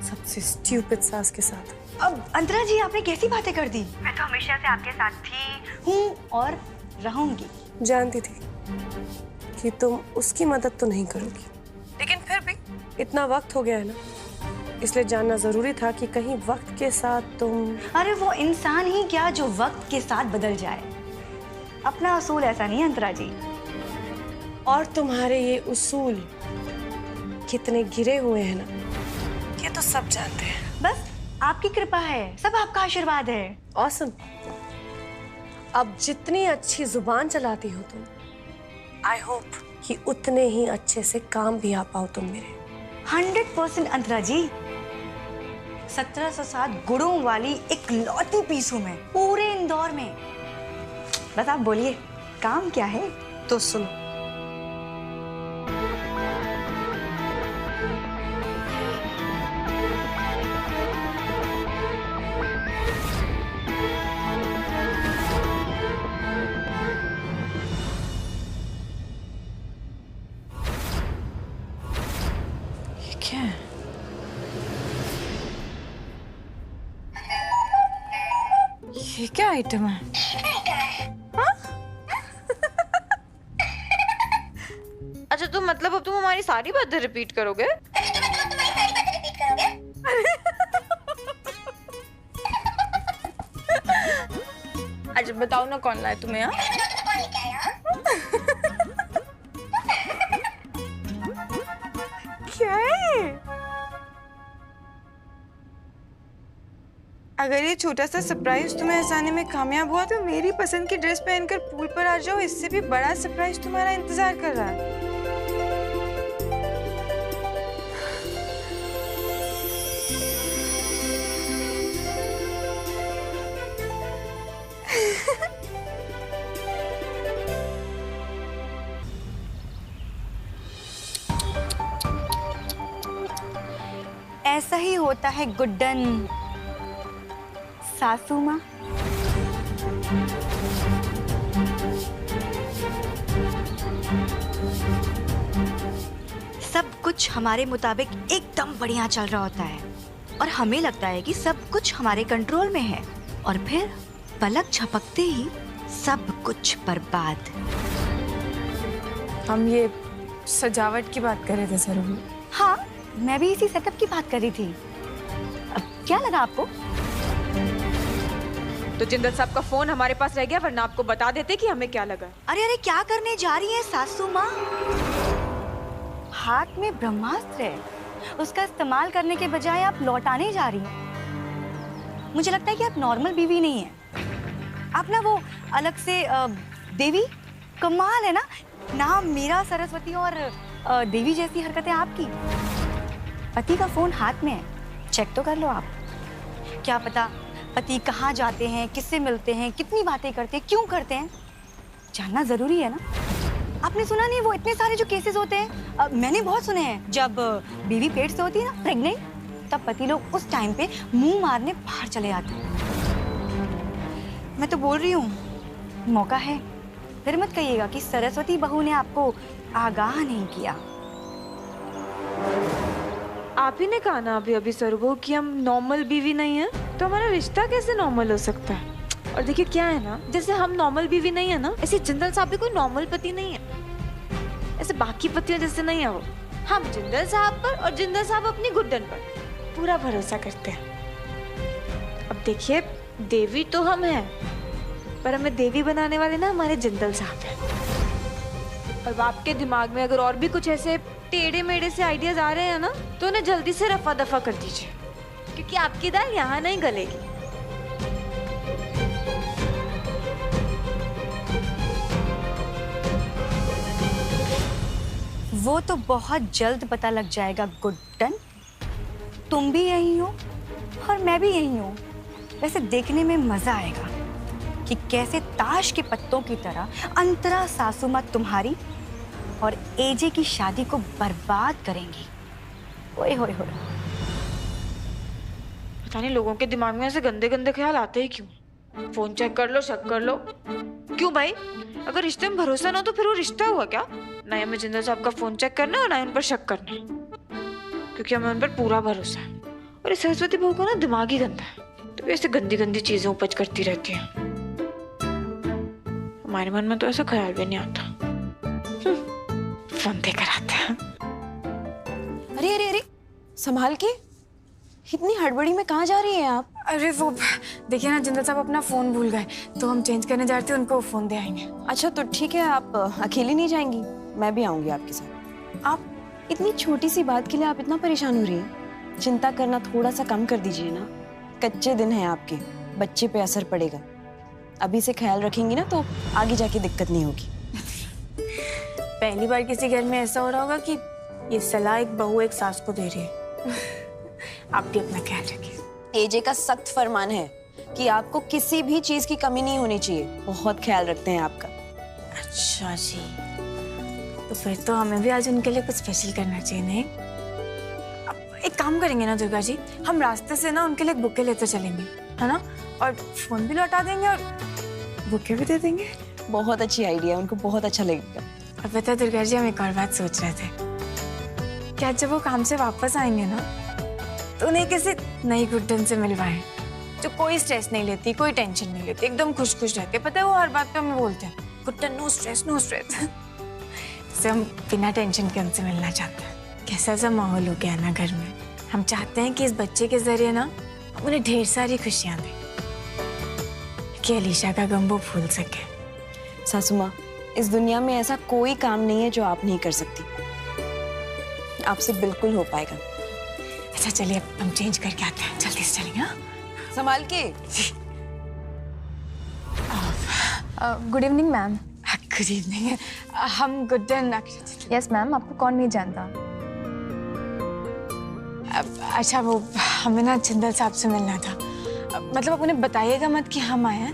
सबसे स्टूपिड सास के साथ। अब अंतरा जी, आपने कैसी बातें कर दी? मैं तो हमेशा से आपके साथ थी, हूँ और रहूंगी। जानती थी कि तुम उसकी मदद तो नहीं करोगी, लेकिन फिर भी इतना वक्त हो गया है ना, इसलिए जानना जरूरी था कि कहीं वक्त के साथ तुम। अरे वो इंसान ही क्या जो वक्त के साथ बदल जाए। अपना उसूल ऐसा नहीं अंतरा जी। और तुम्हारे ये उसूल कितने गिरे हुए हैं ना, ये तो सब जानते हैं। बस आपकी कृपा है, सब आपका आशीर्वाद है। ऑसम। अब जितनी अच्छी जुबान चलाती हो तुम, आई होप कि उतने ही अच्छे से काम भी आ पाओ तुम मेरे। 100% अंतरा जी। 1707 गुणों वाली एक लौती पीस हूं मैं पूरे इंदौर में। बस आप बोलिए, काम क्या है? तो सुनो, ये क्या आइटम है? हाँ? अच्छा तो मतलब अब तुम हमारी सारी बातें रिपीट करोगे? अच्छा बताओ ना कौन लाए तुम्हें यहाँ? क्या है? अगर ये छोटा सा सरप्राइज तुम्हें हंसाने में कामयाब हुआ तो मेरी पसंद की ड्रेस पहनकर पूल पर आ जाओ, इससे भी बड़ा सरप्राइज तुम्हारा इंतजार कर रहा है। ऐसा ही होता है गुड्डन सासू माँ। सब कुछ हमारे मुताबिक एकदम बढ़िया चल रहा होता है और हमें लगता है कि सब कुछ हमारे कंट्रोल में है और फिर पलक झपकते ही सब कुछ बर्बाद। हम ये सजावट की बात कर रहे थे सर। हाँ, मैं भी इसी सेटअप की बात कर रही थी। अब क्या लगा आपको? तो जिंदल साहब का फोन हमारे पास रह गया, वरना आपको बता देते कि हमें क्या लगा। अरे अरे, क्या करने जा रही है सासू माँ? हाथ में ब्रह्मास्त्र है, उसका इस्तेमाल करने के बजाय आप लौटाने जा रही हैं। मुझे लगता है कि आप नॉर्मल बीवी नहीं है, आप ना वो अलग से देवी। कमाल है ना, नाम मेरा सरस्वती और देवी जैसी हरकतें आपकी। पति का फोन हाथ में है, चेक तो कर लो आप। क्या पता पति कहाँ जाते हैं, किससे मिलते हैं, कितनी बातें करते हैं, क्यों करते हैं, जानना जरूरी है ना। आपने सुना नहीं वो इतने सारे जो केसेस होते हैं, मैंने बहुत सुने हैं। जब बीवी पेट से होती है ना, प्रेग्नेंट, तब पति लोग उस टाइम पे मुंह मारने बाहर चले आते हैं। मैं तो बोल रही हूँ, मौका है। फिर मत कहिएगा कि सरस्वती बहू ने आपको आगाह नहीं किया। आप ही ने कहा ना अभी अभी सरबो कि हम नॉर्मल बीवी नहीं है, तो हमारा रिश्ता कैसे नॉर्मल हो सकता है? और देखिए क्या है ना, जैसे हम नॉर्मल बीवी नहीं है ना, ऐसे जिंदल साहब भी कोई नॉर्मल पति नहीं है, ऐसे बाकी पतियों जैसे नहीं है वो। हम जिंदल साहब पर और जिंदल साहब अपनी गुड्डन पर पूरा भरोसा करते हैं। अब देखिए, देवी तो हम हैं, पर हमें देवी बनाने वाले ना हमारे जिंदल साहब हैं। अब आपके दिमाग में अगर और भी कुछ ऐसे टेढ़े मेढ़े से आइडियाज आ रहे हैं ना, तो उन्हें जल्दी से रफा दफा कर दीजिए, क्योंकि आपकी दाल यहाँ नहीं गलेगी। वो तो बहुत जल्द पता लग जाएगा गुड्डन। तुम भी यही हो और मैं भी यही हूँ। वैसे देखने में मजा आएगा कि कैसे ताश के पत्तों की तरह अंतरा सासू माँ तुम्हारी और एजे की शादी को बर्बाद करेंगी। ओए होए होए। पता नहीं लोगों के दिमाग में ऐसे गंदे गंदे ख्याल आते ही क्यों। फोन चेक कर लो, शक कर लो। क्यों भाई, अगर रिश्ते में भरोसा ना हो तो फिर वो रिश्ता हुआ क्या? ना हमें जिंदल साहब का फोन चेक करना है और ना उन पर शक करना है, क्योंकि हमें उन पर पूरा भरोसा है। और इस सरस्वती बहू को ना दिमाग ही गंदा है, तो ऐसे गंदी गंदी चीजें उपज करती रहती हैं। हमारे मन में तो ऐसा ख्याल भी नहीं आता। फोन देकर आते हैं। अरे अरे अरे, संभाल के, इतनी हड़बड़ी में कहाँ जा रही हैं आप? अरे वो देखिए ना, जिंदल साहब अपना फोन भूल गए, तो हम चेंज करने जा रहे थे, उनको फोन दे आएंगे। अच्छा तो ठीक है, आप अकेली नहीं जाएंगी, मैं भी आऊंगी आपके साथ। आप इतनी छोटी सी बात के लिए आप इतना परेशान हो रही हैं? चिंता करना थोड़ा सा कम कर दीजिए ना। कच्चे दिन हैं आपके, बच्चे पे असर पड़ेगा। अभी से ख्याल रखेंगी ना तो आगे जाके दिक्कत नहीं होगी। पहली बार किसी घर में ऐसा हो रहा होगा कि ये सलाह एक बहू एक सास को दे रही है। आप भी अपना ख्याल रखिए। एजे का सख्त फरमान है कि आपको किसी भी चीज की कमी नहीं होनी चाहिए। बहुत ख्याल रखते हैं आपका। अच्छा जी, तो फिर तो हमें भी आज उनके लिए कुछ स्पेशल करना चाहिए। नहीं, अब एक काम करेंगे ना दुर्गा जी, हम रास्ते से ना उनके लिए एक बुके लेते चलेंगे, है ना, और फोन भी लौटा देंगे और बुके भी दे देंगे। बहुत अच्छी आइडिया, उनको बहुत अच्छा लगेगा। और पता है दुर्गा जी, हम एक और बात सोच रहे थे कि आज जब वो काम से वापस आएंगे ना, तो उन्हें किसी नई गुड्डन से मिलवाएं, जो कोई स्ट्रेस नहीं लेती, कोई टेंशन नहीं लेती, एकदम खुश खुश रहते। पता है वो हर बात पे हमें बोलते हैं Guddan no stress no stress. से हम बिना टेंशन के उनसे मिलना चाहते हैं। कैसा सा माहौल हो गया ना घर में। हम चाहते हैं कि इस बच्चे के जरिए ना उन्हें ढेर सारी खुशियां दें कि अलीशा का गम वो भूल सके। सासू माँ, इस दुनिया में ऐसा कोई काम नहीं है जो आप नहीं कर सकती। आपसे बिल्कुल हो पाएगा। अच्छा चलिए अब हम चेंज करके आते हैं, जल्दी से चलेंगे। हाँ संभाल के। Good evening ma'am. Good evening. हम गुड्डन। यस मैम, आपको कौन नहीं जानता। अच्छा वो हमें ना जिंदल साहब से मिलना था। मतलब आप उन्हें बताइएगा मत कि हम आए हैं।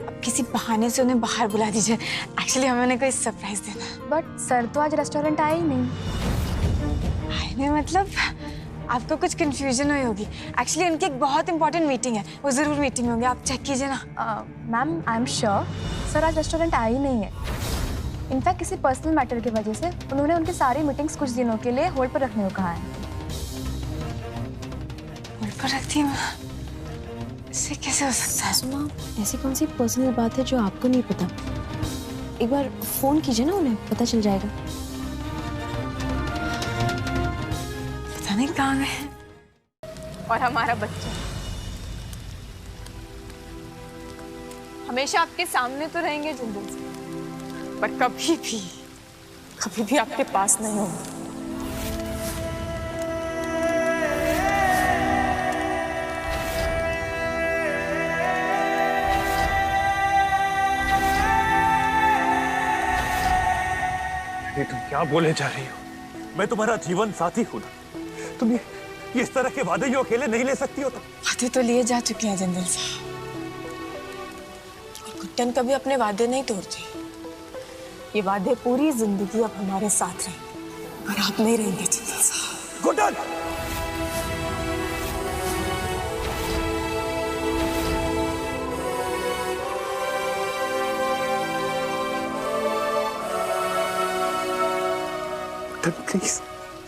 अब किसी बहाने से उन्हें बाहर बुला दीजिए। एक्चुअली हमें उन्हें कोई सरप्राइज देना है। बट सर तो आज रेस्टोरेंट आए ही नहीं। आए नहीं मतलब आपको कुछ कंफ्यूजन हुई होगी। एक्चुअली उनकी एक बहुत इंपॉर्टेंट मीटिंग है, वो जरूर मीटिंग होंगे, आप चेक कीजिए ना। Ma'am I am sure sir आज रेस्टोरेंट आए ही नहीं है। इनफैक्ट किसी पर्सनल मैटर की वजह से उन्होंने उनकी सारी मीटिंग्स कुछ दिनों के लिए होल्ड पर रखने को कहा है। होल्ड पर रखती हूँ? इससे कैसे हो सकता है? सासू माँ, ऐसी कौन सी पर्सनल बात है जो आपको नहीं पता? एक बार फोन कीजिए ना, उन्हें पता चल जाएगा। पता नहीं कहाँ गए। और हमारा बच्चा हमेशा आपके सामने तो रहेंगे जिंदल से, पर कभी भी आपके पास नहीं होंगे। तुम क्या बोले जा रही हो? मैं तुम्हारा जीवन साथी हूं ना। तुम ये इस तरह के वादे जो अकेले नहीं ले सकती हो तुम। वादे तो लिए जा चुके हैं जिंदल साहब। गुड्डन कभी अपने वादे नहीं तोड़ती। ये वादे पूरी जिंदगी अब हमारे साथ रहेंगे, पर आप नहीं रहेंगे जिंदल साहब। गुड्डन! प्लीज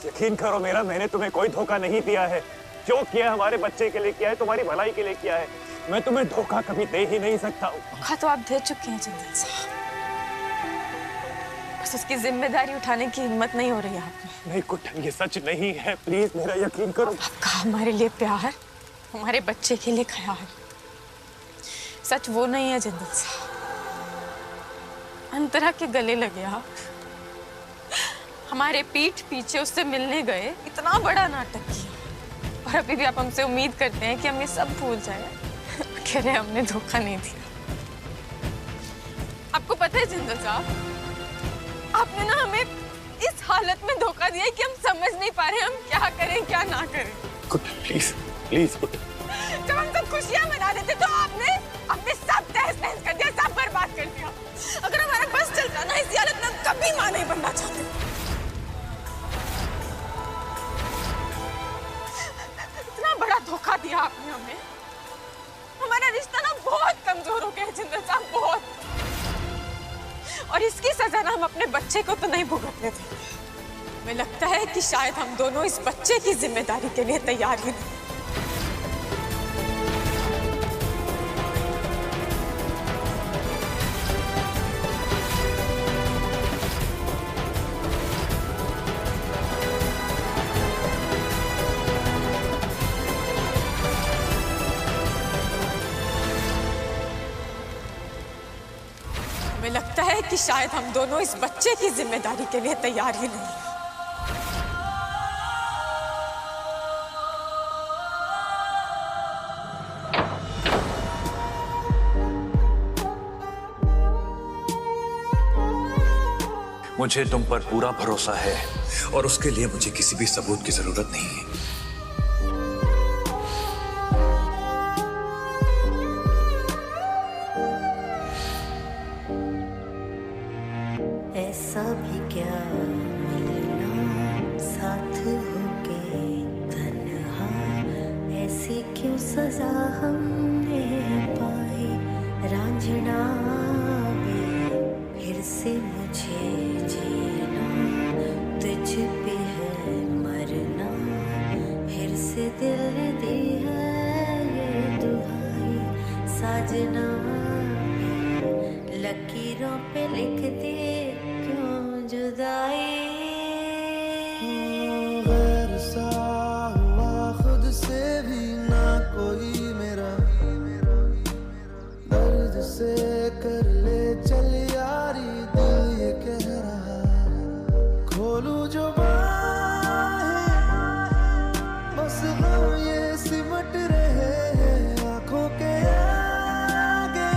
यकीन करो मेरा, मैंने तुम्हें कोई धोखा नहीं दिया है। जो किया है हमारे बच्चे के लिए किया है, तुम्हारी भलाई के लिए किया है। मैं तुम्हें धोखा कभी दे ही नहीं सकता हूँ। धोखा तो आप दे चुके हैं जिंदल साहब, बस उसकी जिम्मेदारी उठाने की हिम्मत नहीं हो रही है आप में। नहीं गुड्डन, ये सच नहीं है, प्लीज मेरा यकीन करो। आपका हमारे लिए प्यार, हमारे बच्चे के लिए ख्याल सच वो नहीं है जिंदल साहब। अंतरा के गले लगे आप, हमारे पीठ पीछे उससे मिलने गए, इतना बड़ा नाटक किया, और अभी भी आप हमसे उम्मीद करते हैं कि हम ये सब भूल जाए। कह रहे हमने धोखा नहीं दिया। आपको पता है जिंदल साहब, आपने ना हमें इस हालत में धोखा दिया है कि हम समझ नहीं पा रहे हम क्या करें क्या ना करें। Guddan please please Guddan. जब हम सब खुशियां मना रहे थे तो आपने सब तहस नहस कर दिया, सब बर्बाद कर दिया। अगर हमारा बस चलता ना इस हालत में कभी मां नहीं बनना चाहते। इतना बड़ा धोखा दिया आपने हमें। हमारा रिश्ता ना बहुत कमजोर हो गया है जिंदल साहब, बहुत। और इसकी सजा ना हम अपने बच्चे को तो नहीं भुगतने थे। हमें लगता है कि शायद हम दोनों इस बच्चे की जिम्मेदारी के लिए तैयार ही नहीं। हमें लगता है कि शायद हम दोनों इस बच्चे की जिम्मेदारी के लिए तैयार ही नहीं। मुझे तुम पर पूरा भरोसा है और उसके लिए मुझे किसी भी सबूत की जरूरत नहीं है। ऐसा भी क्या मिलना साथ होके तन्हा, ऐसी क्यों सजा हमने पाई रांझना वे, फिर से मुझे जीना तुझ पे है मरना, फिर से दिल दी है ये दुहाई। आज ना लकीरों पे लिख दे क्यों जुदाई गैर सा हुआ खुद से भी ना कोई मेरा दर्द से कर ले चल यारी दिल ये कह रहा खोलूं जो बाहें बस गम ये सिमट रहे हैं आंखों के आगे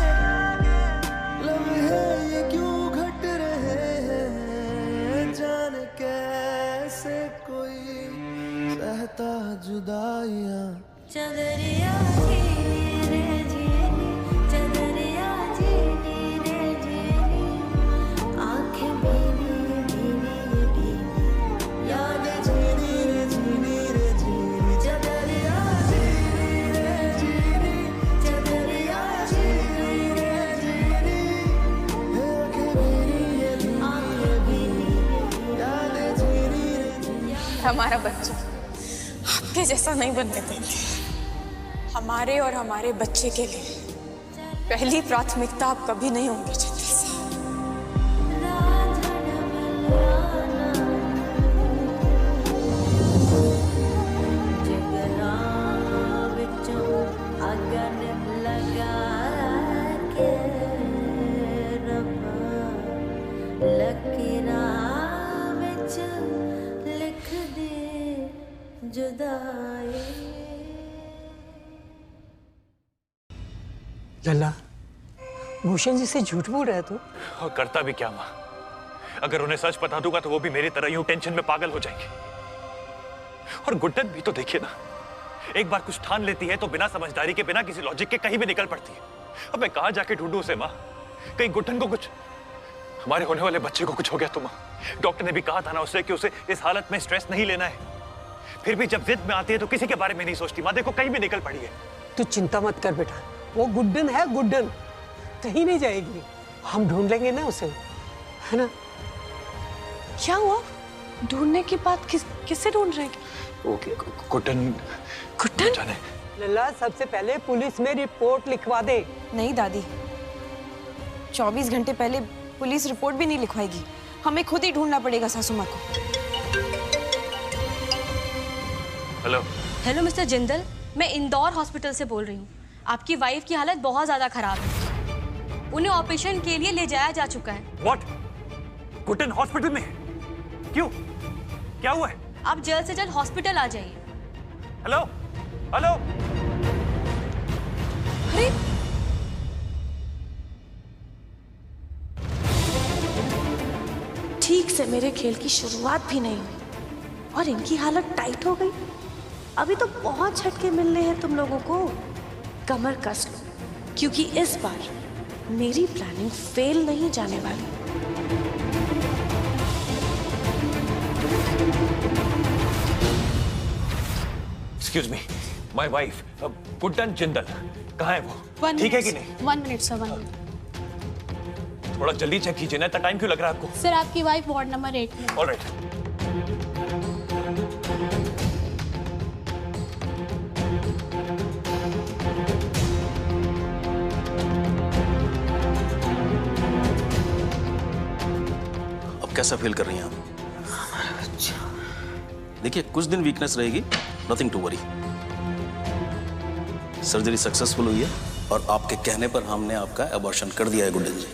लम्हे ये क्यों घट रहे हैं जाने कैसे कोई सहता जुदाइयां चदरिया झीली रे झीली चदरिया झीली रे झीली आंखें भीनी भीनी भीनी याद झीली रे झीली चदरिया झीली रे झीली चदरिया झीली रे झीली आंखें भीनी याद झीली रे हमारा बच्चा आपके जैसा नहीं बनने देंगे। हमारे और हमारे बच्चे के लिए पहली प्राथमिकता आप कभी नहीं होंगे जिंदल साहब। अगन लगा के रब्बा लकीरा विच लिख दे जुदाई लल्ला, भूषण जी से झूठ बोल रहा है तू? और करता भी क्या माँ? अगर उन्हें सच बता दूंगा तो वो भी मेरी तरह यूं टेंशन में पागल हो जाएंगे। और गुड्डन भी तो देखिए ना, एक बार कुछ ठान लेती है तो बिना समझदारी के, बिना किसी लॉजिक के कहीं भी निकल पड़ती है। अब मैं कहाँ जाके ढूंढूं उसे माँ? कहीं गुड्डन को कुछ, हमारे होने वाले बच्चे को कुछ हो गया तो माँ? डॉक्टर ने भी कहा था ना उसे कि उसे इस हालत में स्ट्रेस नहीं लेना है। फिर भी जब जिद में आती है तो किसी के बारे में नहीं सोचती। माँ देखो कहीं भी निकल पड़ी है। तू चिंता मत कर बेटा, वो गुड्डन है, गुड्डन कहीं नहीं जाएगी। हम ढूंढ लेंगे ना उसे, है ना? क्या हुआ? ढूंढने की बात किससे ढूंढ रहे हैं? गुड्डन जाने। लल्ला, सबसे पहले पुलिस में रिपोर्ट लिखवा दे। नहीं दादी, 24 घंटे पहले पुलिस रिपोर्ट भी नहीं लिखवाएगी। हमें खुद ही ढूंढना पड़ेगा सासू माँ को। हेलो हेलो मिस्टर जिंदल, मैं इंदौर हॉस्पिटल से बोल रही हूँ। आपकी वाइफ की हालत बहुत ज्यादा खराब है। उन्हें ऑपरेशन के लिए ले जाया जा चुका है। व्हाट? गुड्डन हॉस्पिटल में? क्यों? क्या हुआ है? आप जल्द से जल्द हॉस्पिटल आ जाइए। Hello hello. अरे ठीक से मेरे खेल की शुरुआत भी नहीं हुई और इनकी हालत टाइट हो गई। अभी तो बहुत झटके मिल रहे हैं तुम लोगों को। कमर कस लो, क्योंकि इस बार मेरी प्लानिंग फेल नहीं जाने वाली। Excuse me, my wife Guddan Jindal कहाँ है वो? ठीक है कि नहीं? 1 मिनट सर, 1 मिनट। थोड़ा जल्दी चेक कीजिए ना, इतना टाइम क्यों लग रहा है आपको? सर आपकी वाइफ वार्ड नंबर 8 में। ऑलराइट। कैसा फील कर रही हैं आप? देखिए, कुछ दिन वीकनेस रहेगी, nothing to worry. Surgery successful हुई है और आपके कहने पर हमने आपका अबॉर्शन कर दिया है गुड्डन जी।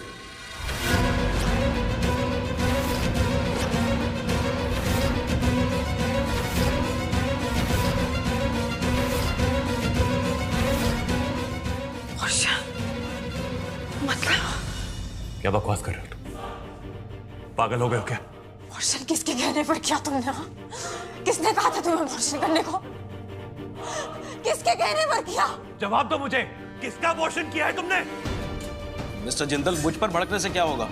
मतलब क्या बकवास कर रहे हो तुम? पागल हो गए हो क्या? अबॉर्शन किसके कहने पर किया तुमने? हाँ? किसने कहा था तुम्हें अबॉर्शन करने को? किसके कहने पर किया? जवाब दो मुझे, किसका अबॉर्शन किया है तुमने? मिस्टर जिंदल, मुझ पर भड़कने से क्या होगा?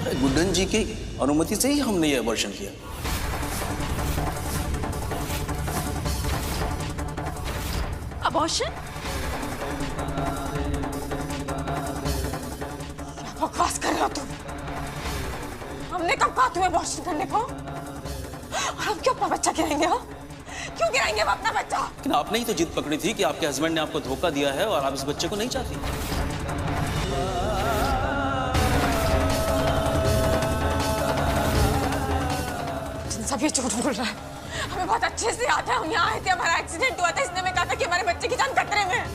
अरे गुड्डन जी की अनुमति से ही हमने ये अबॉर्शन किया। अबॉर्शन? बकवास कर रहे हो तुम? हमने कब कहा तुम्हें अबॉर्शन करने को? और हम क्यों अपना बच्चा गिराएंगे? हाँ? क्यों गिराएंगे हम अपना बच्चा? लेकिन आपने ही तो जिद पकड़ी थी कि आपके हस्बैंड ने आपको धोखा दिया है और आप इस बच्चे को नहीं चाहती। सब ये झूठ बोल रहा है। हमें बहुत अच्छे से याद है, हम यहाँ आए थे, हमारा एक्सीडेंट हुआ था, इसने हमें कहा था कि हमारे बच्चे की जान खतरे में है।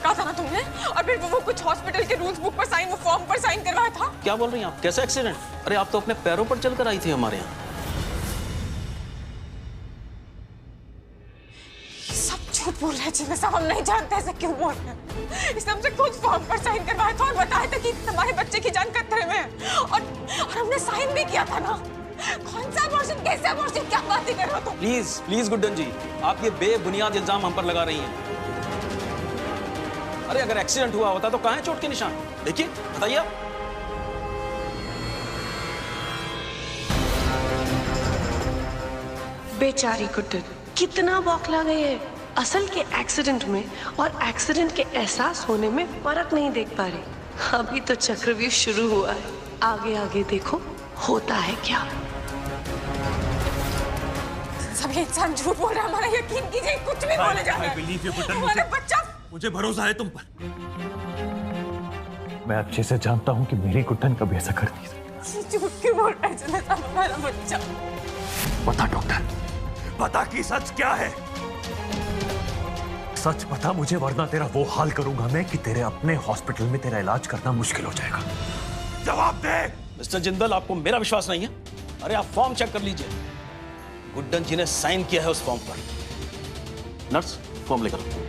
कहा था ना तुमने? और फिर वो कुछ हॉस्पिटल के रूल्स बुक पर साइन, वो फॉर्म पर साइन करवाया था। क्या बोल रही हैं आप? कैसा एक्सीडेंट? अरे आप तो अपने पैरों पर चलकर आई थी हमारे यहाँ। सब झूठ बोल रहे हैं जिन्हें सब हम नहीं जानते ऐसे क्यों बोल रहे हैं। इसने हमसे खुद फॉर्म पर साइन करवाया था और बताया था कि तुम्हारे बच्चे की जान खतरे में है, और हमने साइन भी किया था ना। कौन सा अबॉर्शन, कैसे अबॉर्शन, क्या बातें कर रहे हो तुम? प्लीज प्लीज गुड्डन जी, आप ये बेबुनियाद इल्जाम हम पर लगा रही हैं। अरे अगर एक्सीडेंट हुआ होता तो कहाँ है चोट के निशान? देखिए, बताइए आप। बेचारी गुड्डन कितना बौखला गई है। असल के एक्सीडेंट में और एक्सीडेंट के एहसास होने में फर्क नहीं देख पा रही। अभी तो चक्रव्यूह शुरू हुआ है, आगे आगे देखो होता है क्या। सब ये इंसान झूठ बोल रहा है, हमारा यकीन कीजिए, कुछ भी बोले जा रहा है। हमारा बच्चा, मुझे भरोसा है तुम पर। मैं अच्छे से जानता हूं कि मेरी गुड्डन कभी ऐसा कर नहीं सकती। झूठ क्यों बोल रहा है जनता? हमारा बच्चा। बता डॉक्टर, बता कि सच क्या है। सच बता मुझे, वरना तेरा वो हाल करूंगा मैं कि तेरे अपने हॉस्पिटल में तेरा इलाज करना मुश्किल हो जाएगा। जवाब दे। मिस्टर जिंदल, आपको मेरा विश्वास नहीं है? अरे आप फॉर्म चेक कर लीजिए, गुड्डन जी ने साइन किया है उस फॉर्म पर। नर्स, फॉर्म लेकर आओ।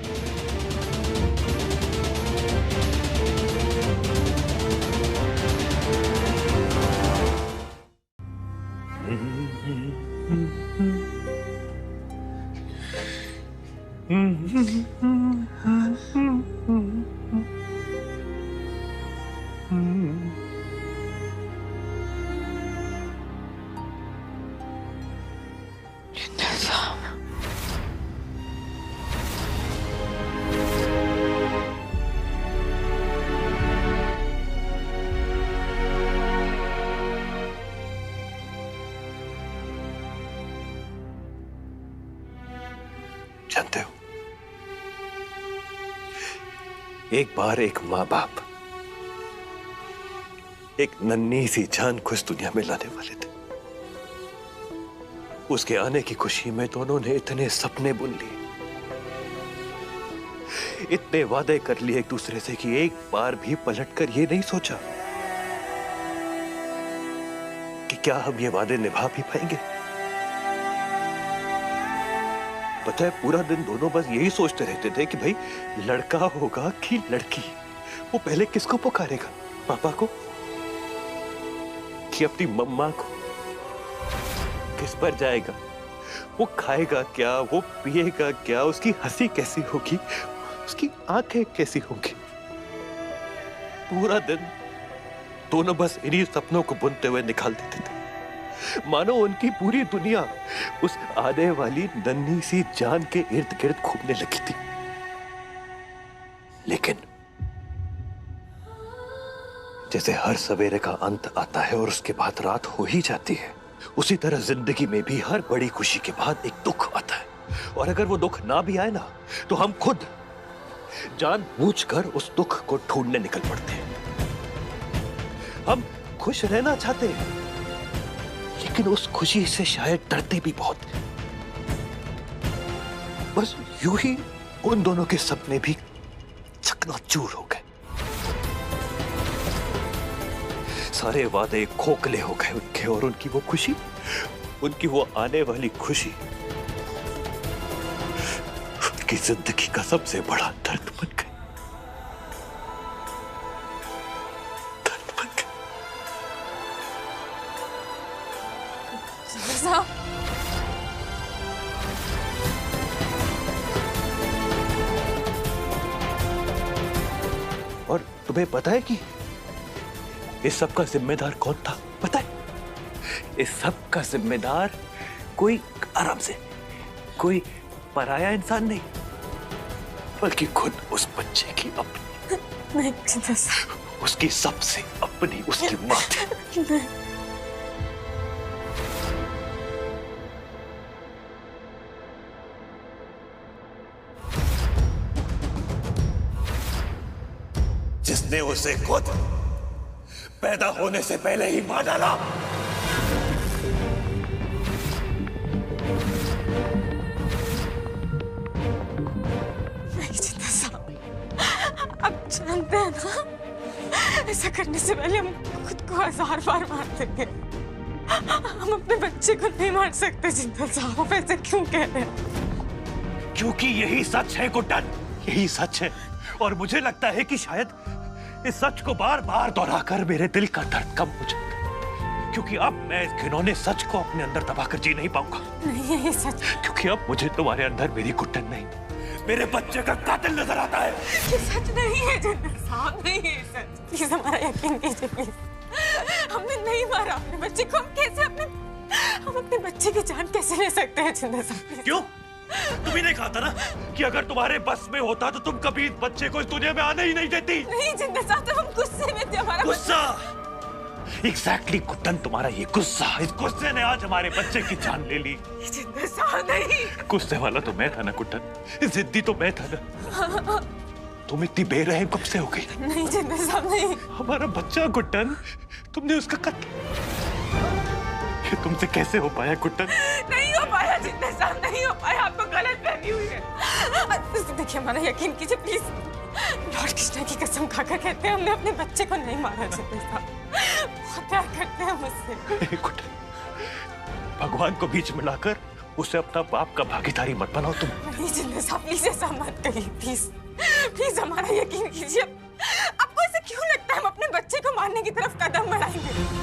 जानते हो, एक बार एक माँ बाप एक नन्ही सी जान को इस दुनिया में लाने वाले थे। उसके आने की खुशी में दोनों ने इतने सपने बुन लिए, इतने वादे कर लिए एक दूसरे से कि एक बार भी पलटकर ये नहीं सोचा कि क्या हम ये वादे निभा भी पाएंगे। पता है, पूरा दिन दोनों बस यही सोचते रहते थे कि भाई लड़का होगा कि लड़की। वो पहले किसको पुकारेगा, पापा को कि अपनी मम्मा को? किस पर जाएगा, वो खाएगा क्या, वो पिएगा क्या, उसकी हंसी कैसी होगी, उसकी आंखें कैसी होंगी। पूरा दिन दोनों बस इन्हीं सपनों को बुनते हुए निकाल देते थे, मानो उनकी पूरी दुनिया उस आने वाली नन्ही सी जान के इर्द गिर्द घूमने लगी थी। लेकिन जैसे हर सवेरे का अंत आता है और उसके बाद रात हो ही जाती है, उसी तरह जिंदगी में भी हर बड़ी खुशी के बाद एक दुख आता है। और अगर वो दुख ना भी आए ना, तो हम खुद जानबूझकर उस दुख को ढूंढने निकल पड़ते हैं। हम खुश रहना चाहते हैं, लेकिन उस खुशी से शायद डरते भी बहुत हैं। बस यूं ही उन दोनों के सपने भी चकनाचूर हो गए। सारे वादे खोखले हो गए उनके, और उनकी वो खुशी, उनकी वो आने वाली खुशी उनकी जिंदगी का सबसे बड़ा दर्द बन गई। और तुम्हें पता है कि इस सब का जिम्मेदार कौन था? पता है, इस सब का जिम्मेदार कोई आराम से कोई पराया इंसान नहीं, बल्कि खुद उस बच्चे की अपनी, उसकी सबसे अपनी, उसकी माँ थी। जिसने उसे खुद पैदा होने से पहले ही मार डाला। नहीं जिंदा साहब, आप जानते हैं ना, ऐसा करने से पहले हम खुद को 1000 बार मार देंगे। हम अपने बच्चे को नहीं मार सकते जिंदा साहब, आप ऐसे क्यों कह रहे हैं? क्योंकि यही सच है गुड्डन, यही सच है। और मुझे लगता है कि शायद इस सच को बार बार दोहराकर मेरे दिल का दर्द कम हो जाएगा, क्योंकि अब मैं इस घिनौने सच को अपने अंदर दबाकर जी नहीं पाऊंगा। नहीं यही सच, क्योंकि अब मुझे तुम्हारे अंदर मेरी गुड्डन नहीं, मेरे बच्चे का कातिल नजर आता है। ये सच नहीं है जिंदा साहब, नहीं है सच। प्लीज हमारा यकीन कीजिए प्लीज। हमने नहीं मारा अपने बच्चे को। हम अपने बच्चे की जान कैसे ले सकते हैं जिंदा साहब? क्यों? तुम्ही ने कहा था ना कि अगर तुम्हारे बस में होता तो तुम कभी इस बच्चे को इस दुनिया में आने ही नहीं देती। नहीं जिंदा साहब, तो हम गुस्से में थे। हमारा गुस्सा, एग्जैक्टली गुड्डन, तुम्हारा ये गुस्सा, इस गुस्से ने आज हमारे बच्चे की जान ले ली। जिंदा साहब नहीं, गुस्से वाला तो मैं था ना गुड्डन, जिद्दी तो मैं था ना। तुम इतनी बेरहम कब से हो गई? नहीं जिंदा साहब नहीं। हमारा बच्चा गुड्डन, तुमने उसका कत्ल, ये तुमसे कैसे हो पाया गुड्डन? नहीं हो पाया जिंदा साहब, नहीं हो पाया। आपको गलत फहमी हुई है। देखिए हमारा यकीन कीजिए प्लीज। लॉर्ड कृष्णा की कसम खाकर कहते हैं हमने अपने बच्चे को नहीं मारा जिंदा साहब। बहुत प्यार करते हैं मुझसे। गुड्डन, भगवान को बीच में लाकर उसे अपना बाप का भागीदारी मत बनाओ तुम। नहीं जिंदा साहब, प्लीज ऐसा मत कहिए प्लीज। प्लीज हमारा यकीन कीजिए। आपको ऐसे क्यों लगता है हम अपने बच्चे को मारने की तरफ कदम बढ़ाएंगे?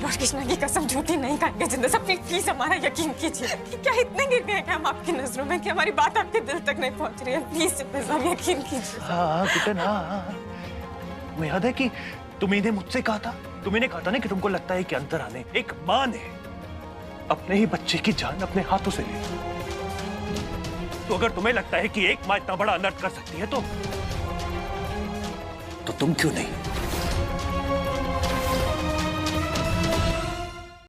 लॉर्ड कृष्णा की कसम झूठी नहीं खाएंगे जिंदा साहब। प्लीज हमारा यकीन कीजिए। क्या इतने गिर गए हैं हम आपकी नजरों में कि हमारी बात आपके दिल तक नहीं पहुंच रही है? प्लीज जिंदा साहब यकीन कीजिए। हाँ गुड्डन, हाँ। मुझे याद है कि तुम्ही ने मुझसे कहा था, तुम्ही ने कहा था ना कि तुमको लगता है कि अंतर आने एक माँ ने अपने ही बच्चे की जान अपने हाथों से ली। तो अगर तुम्हें लगता है कि एक माँ इतना बड़ा अनर्थ कर सकती है तो तुम क्यों नहीं?